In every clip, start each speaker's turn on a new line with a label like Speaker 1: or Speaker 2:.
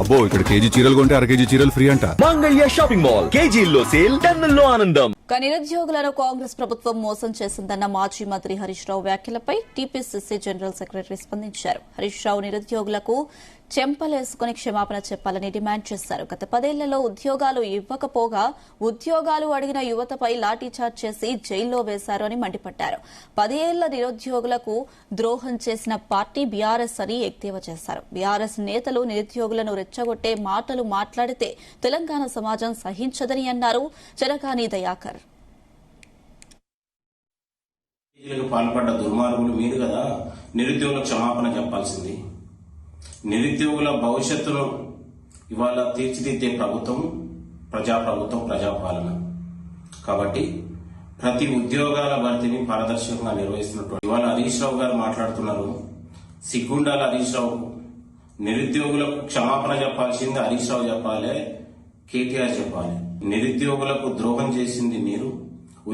Speaker 1: అబ్బో ఇక్కడ కేజీ చీరలు కొంటే అర కేజీ చీరలు ఫ్రీ అంట.
Speaker 2: మంగళ్య షాపింగ్ మాల్, కేజీల్లో సేల్, టన్నుల్లో ఆనందం.
Speaker 3: నిరుద్యోగులను కాంగ్రెస్ ప్రభుత్వం మోసం చేసిందన్న మాజీ మంత్రి హరీష్ రావు వ్యాఖ్యలపై టీపీసీసీ జనరల్ సెక్రటరీ స్పందించారు. హరీష్ రావు నిరుద్యోగులకు చెంపలేసుకుని క్షమాపణ చెప్పాలని డిమాండ్ చేశారు. గత 10 ఏళ్లలో ఉద్యోగాలు ఇవ్వకపోగా ఉద్యోగాలు అడిగిన యువతపై లాఠీచార్జ్ చేసి జైల్లో వేశారు అని మండిపడ్డారు. 10 ఏళ్ల నిరుద్యోగులకు ద్రోహం చేసిన పార్టీ బీఆర్ఎస్ అని ఎద్దేవా చేశారు. బీఆర్ఎస్ నేతలు నిరుద్యోగులను రెచ్చగొట్టే మాటలు మాట్లాడితే తెలంగాణ సమాజం సహించదని అన్నారు చెరకాని దయాకర్.
Speaker 4: పాల్పడ్డ దుర్మార్గులు మీరు కదా నిరుద్యోగులకు క్షమాపణ చెప్పాల్సింది. నిరుద్యోగుల భవిష్యత్తును ఇవాళ తీర్చిదిద్దే ప్రభుత్వం ప్రజాప్రభుత్వం, ప్రజాపాలన. కాబట్టి ప్రతి ఉద్యోగాల భర్తీని పారదర్శకంగా నిర్వహిస్తున్నటువంటి ఇవాళ హరీష్ రావు గారు మాట్లాడుతున్నారు. సిగ్గుండాల హరీష్ రావు. నిరుద్యోగులకు క్షమాపణ చెప్పాల్సింది హరీష్ రావు చెప్పాలి, కేటీఆర్ చెప్పాలి. నిరుద్యోగులకు ద్రోహం చేసింది మీరు,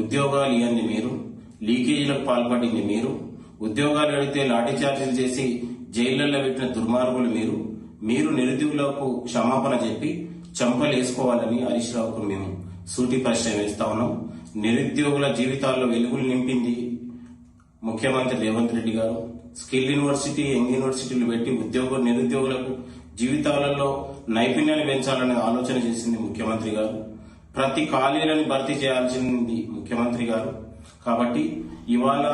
Speaker 4: ఉద్యోగాలు ఇవ్వండి మీరు, లీకేజీలకు పాల్పడింది మీరు, ఉద్యోగాలు అడిగితే లాఠీచార్జీలు చేసి జైళ్లలో పెట్టిన దుర్మార్గులు మీరు నిరుద్యోగులకు క్షమాపణ చెప్పి చంపలు వేసుకోవాలని హరీష్ రావుకు మేము సూటి ప్రశ్న వేస్తా ఉన్నాం. నిరుద్యోగుల జీవితాల్లో వెలుగులు నింపింది ముఖ్యమంత్రి రేవంత్ రెడ్డి గారు. స్కిల్ యూనివర్సిటీ, యంగ్ యూనివర్సిటీలు పెట్టి నిరుద్యోగులకు జీవితాలలో నైపుణ్యాన్ని పెంచాలనే ఆలోచన చేసింది ముఖ్యమంత్రి గారు. ప్రతి ఖాళీలను భర్తీ చేయాల్సింది ముఖ్యమంత్రి గారు. కాబట్టి ఇవాళ